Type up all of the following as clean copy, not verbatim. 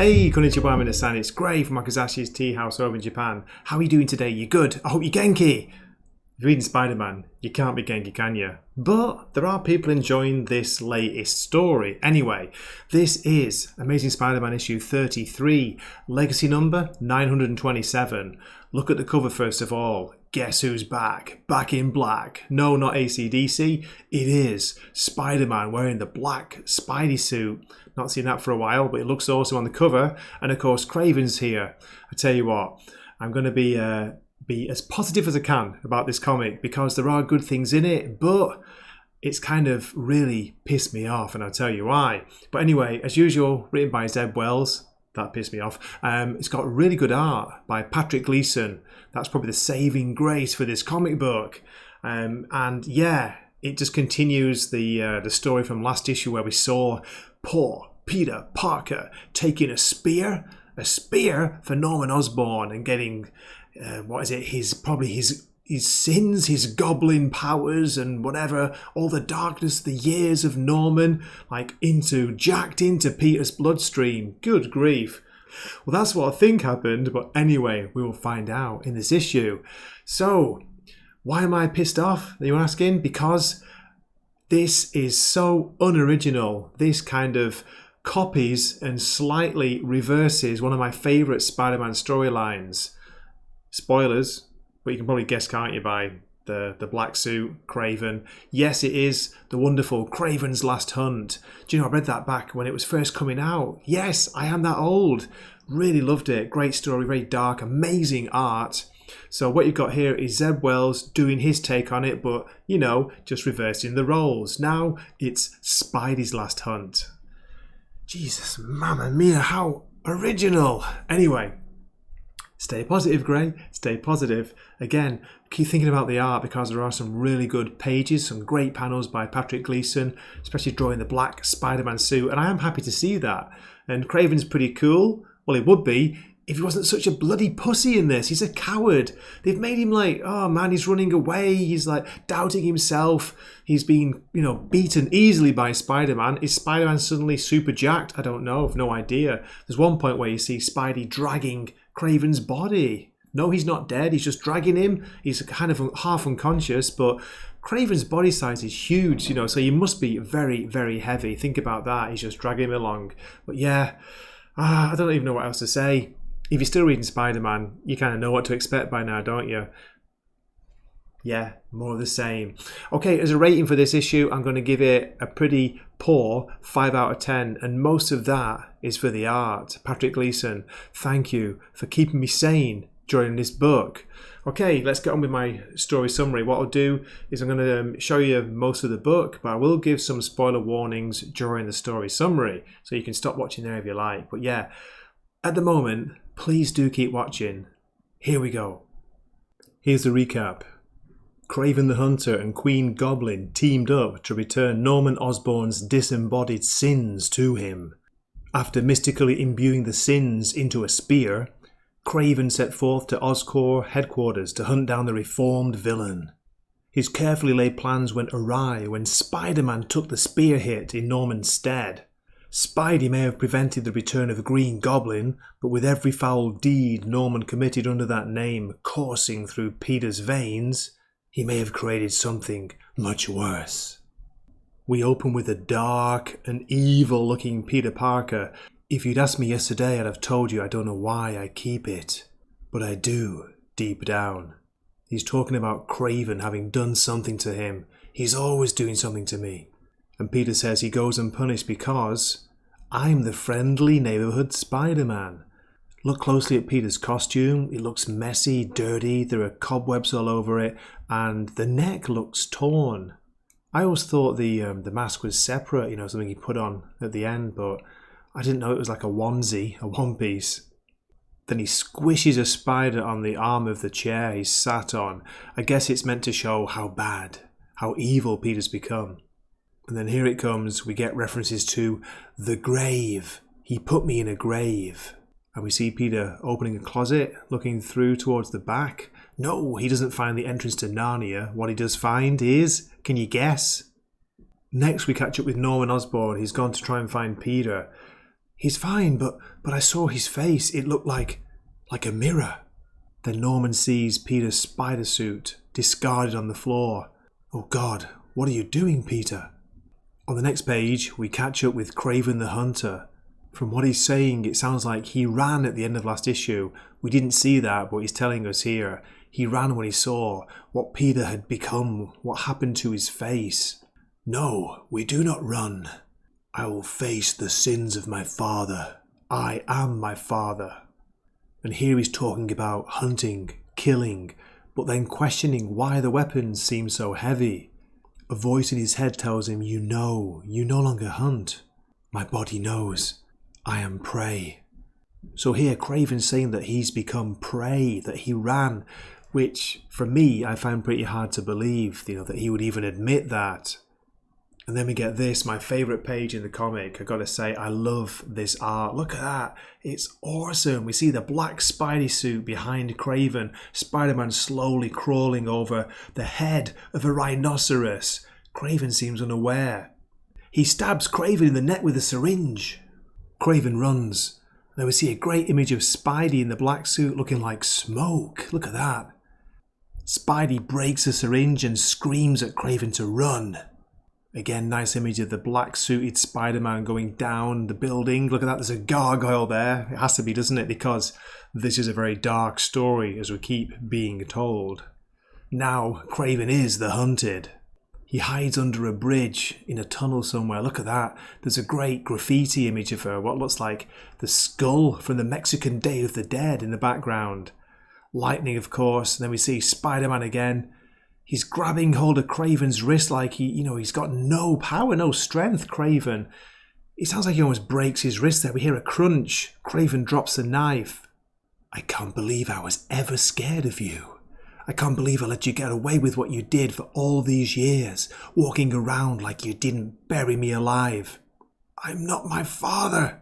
Hey, konnichiwa minasan, it's Gray from Akazashi's tea house over in Japan. How are you doing today? You good? I hope you're Genki. If you're reading Spider-Man, you can't be Genki, can you? But there are people enjoying this latest story. Anyway, this is Amazing Spider-Man issue 33, legacy number 927. Look at the cover first of all. Guess who's back? Back in black. No, not AC/DC. It is Spider-Man wearing the black Spidey suit. Not seen that for a while, but it looks awesome on the cover. And of course, Kraven's here. I tell you what, I'm going to be as positive as I can about this comic because there are good things in it, but it's kind of really pissed me off, and I'll tell you why. But anyway, as usual, written by Zeb Wells. That pissed me off. It's got really good art by Patrick Gleason. That's probably the saving grace for this comic book. And yeah, it just continues the story from last issue where we saw poor Peter Parker taking a spear for Norman Osborn and getting his sins, his goblin powers and whatever, all the darkness, the years of Norman, jacked into Peter's bloodstream. Good grief. Well, that's what I think happened, but anyway, we will find out in this issue. So, why am I pissed off, are you asking? Because this is so unoriginal. This kind of copies and slightly reverses one of my favourite Spider-Man storylines. Spoilers. But you can probably guess, can't you, by the black suit, Kraven. Yes, it is the wonderful Kraven's Last Hunt. Do you know, I read that back when it was first coming out. Yes, I am that old. Really loved it. Great story, very dark, amazing art. So what you've got here is Zeb Wells doing his take on it, but, you know, just reversing the roles. Now it's Spidey's Last Hunt. Jesus, mamma mia, how original. Anyway. Stay positive, Gray. Stay positive. Again, keep thinking about the art because there are some really good pages, some great panels by Patrick Gleason, especially drawing the black Spider-Man suit, and I am happy to see that. And Kraven's pretty cool. Well, he would be if he wasn't such a bloody pussy in this. He's a coward. They've made him oh man, he's running away. He's doubting himself. He's been, beaten easily by Spider-Man. Is Spider-Man suddenly super jacked? I don't know. I've no idea. There's one point where you see Spidey dragging Kraven's body. No, he's not dead. He's just dragging him. He's kind of half unconscious, but Kraven's body size is huge, so he must be very, very heavy. Think about that. He's just dragging him along. But yeah, I don't even know what else to say. If you're still reading Spider-Man, you kind of know what to expect by now, don't you? Yeah, more of the same. Okay, as a rating for this issue, I'm going to give it a pretty poor 5 out of 10. And most of that is for the art. Patrick Gleason, thank you for keeping me sane during this book. Okay, let's get on with my story summary. What I'll do is I'm going to show you most of the book, but I will give some spoiler warnings during the story summary. So you can stop watching there if you like. But yeah, at the moment, please do keep watching. Here we go. Here's the recap. Kraven the Hunter and Queen Goblin teamed up to return Norman Osborn's disembodied sins to him. After mystically imbuing the sins into a spear, Kraven set forth to Oscorp headquarters to hunt down the reformed villain. His carefully laid plans went awry when Spider-Man took the spear hit in Norman's stead. Spidey may have prevented the return of the Green Goblin, but with every foul deed Norman committed under that name coursing through Peter's veins, he may have created something much worse. We open with a dark and evil-looking Peter Parker. If you'd asked me yesterday, I'd have told you I don't know why I keep it. But I do, deep down. He's talking about Kraven having done something to him. He's always doing something to me. And Peter says he goes unpunished because I'm the friendly neighborhood Spider-Man. Look closely at Peter's costume. It looks messy, dirty, there are cobwebs all over it, and the neck looks torn. I always thought the mask was separate, something he put on at the end, but I didn't know it was like a onesie, a one piece. Then he squishes a spider on the arm of the chair he's sat on. I guess it's meant to show how bad, how evil Peter's become. And then here it comes, we get references to the grave. He put me in a grave. And we see Peter opening a closet, looking through towards the back. No, he doesn't find the entrance to Narnia. What he does find is, can you guess? Next we catch up with Norman Osborn. He's gone to try and find Peter. He's fine, but I saw his face. It looked like a mirror. Then Norman sees Peter's spider suit discarded on the floor. Oh God, what are you doing, Peter? On the next page, we catch up with Kraven the Hunter. From what he's saying, it sounds like he ran at the end of last issue. We didn't see that, but he's telling us here. He ran when he saw what Peter had become, what happened to his face. No, we do not run. I will face the sins of my father. I am my father. And here he's talking about hunting, killing, but then questioning why the weapons seem so heavy. A voice in his head tells him, you no longer hunt. My body knows. I am prey. So here Kraven's saying that he's become prey, that he ran, which for me I find pretty hard to believe, that he would even admit that. And then we get this, my favourite page in the comic. I gotta say, I love this art. Look at that. It's awesome. We see the black Spidey suit behind Kraven. Spider-Man slowly crawling over the head of a rhinoceros. Kraven seems unaware. He stabs Kraven in the neck with a syringe. Kraven runs. Then we see a great image of Spidey in the black suit looking like smoke. Look at that. Spidey breaks a syringe and screams at Kraven to run. Again, nice image of the black-suited Spider-Man going down the building. Look at that, there's a gargoyle there. It has to be, doesn't it? Because this is a very dark story, as we keep being told. Now, Kraven is the hunted. He hides under a bridge in a tunnel somewhere. Look at that. There's a great graffiti image of what looks like the skull from the Mexican Day of the Dead in the background. Lightning, of course. And then we see Spider-Man again. He's grabbing hold of Kraven's wrist like he's got no power, no strength, Kraven. It sounds like he almost breaks his wrist there. We hear a crunch. Kraven drops the knife. I can't believe I was ever scared of you. I can't believe I let you get away with what you did for all these years, walking around like you didn't bury me alive. I'm not my father.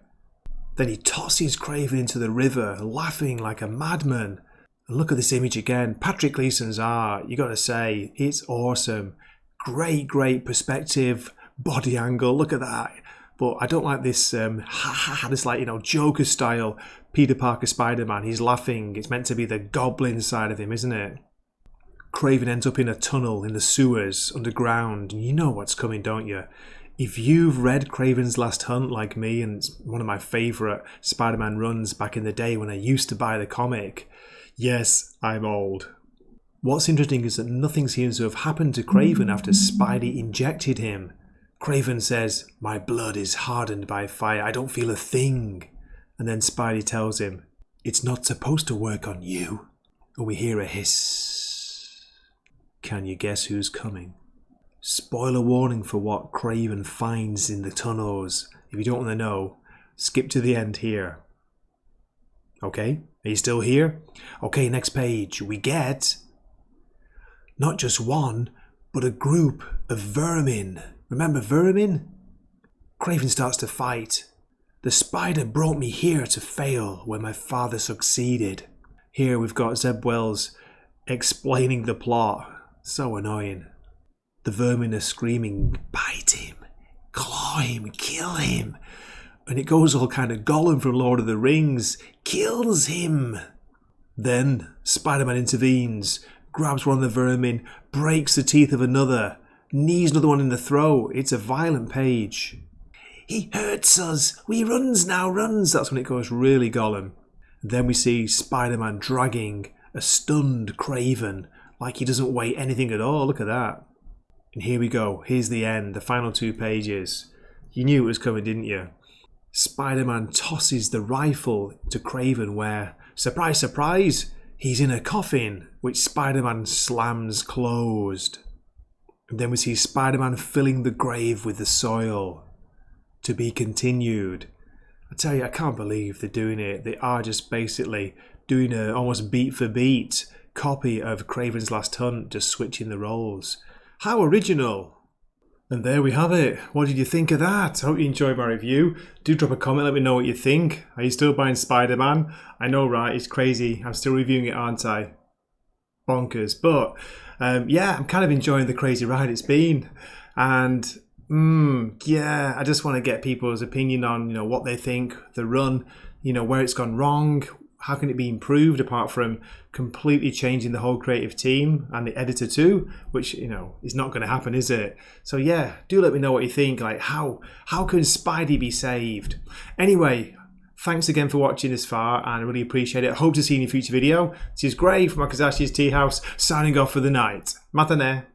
Then he tosses Kraven into the river, laughing like a madman. And look at this image again. Patrick Gleason's art, you got to say, it's awesome. Great perspective, body angle. Look at that. But I don't like this, this Joker style Peter Parker Spider-Man. He's laughing. It's meant to be the goblin side of him, isn't it? Kraven ends up in a tunnel in the sewers underground. You know what's coming, don't you? If you've read Kraven's Last Hunt like me, and it's one of my favourite Spider-Man runs back in the day when I used to buy the comic, yes, I'm old. What's interesting is that nothing seems to have happened to Kraven after Spidey injected him. Kraven says, my blood is hardened by fire, I don't feel a thing. And then Spidey tells him, it's not supposed to work on you. And we hear a hiss. Can you guess who's coming? Spoiler warning for what Kraven finds in the tunnels. If you don't want to know, skip to the end here. Okay, are you still here? Okay, next page. We get not just one, but a group of vermin. Remember vermin? Kraven starts to fight. The spider brought me here to fail where my father succeeded. Here we've got Zeb Wells explaining the plot. So annoying. The vermin are screaming, bite him, claw him, kill him. And it goes all kind of Gollum from Lord of the Rings. Kills him. Then Spider-Man intervenes, grabs one of the vermin, breaks the teeth of another, knees another one in the throat. It's a violent page. He hurts us. We runs now, runs. That's when it goes really Gollum. Then we see Spider-Man dragging a stunned Kraven like he doesn't weigh anything at all. Look at that. And here we go. Here's the end, the final 2 pages. You knew it was coming, didn't you? Spider-Man tosses the rifle to Kraven where, surprise, surprise, he's in a coffin, which Spider-Man slams closed. And then we see Spider-Man filling the grave with the soil. To be continued. I tell you, I can't believe they're doing it. They are just basically doing a almost beat for beat copy of Kraven's Last Hunt, just switching the roles. How original! And there we have it. What did you think of that? I hope you enjoyed my review. Do drop a comment, let me know what you think. Are you still buying Spider-Man? I know, right? It's crazy. I'm still reviewing it, aren't I? Bonkers. But yeah, I'm kind of enjoying the crazy ride it's been. And Yeah, I just want to get people's opinion on, what they think, the run, where it's gone wrong, how can it be improved apart from completely changing the whole creative team and the editor too, which, is not going to happen, is it? So yeah, do let me know what you think. Like, how can Spidey be saved? Anyway, thanks again for watching this far, and I really appreciate it. I hope to see you in a future video. This is Gray from Akazashi's Tea House, signing off for the night. Matane.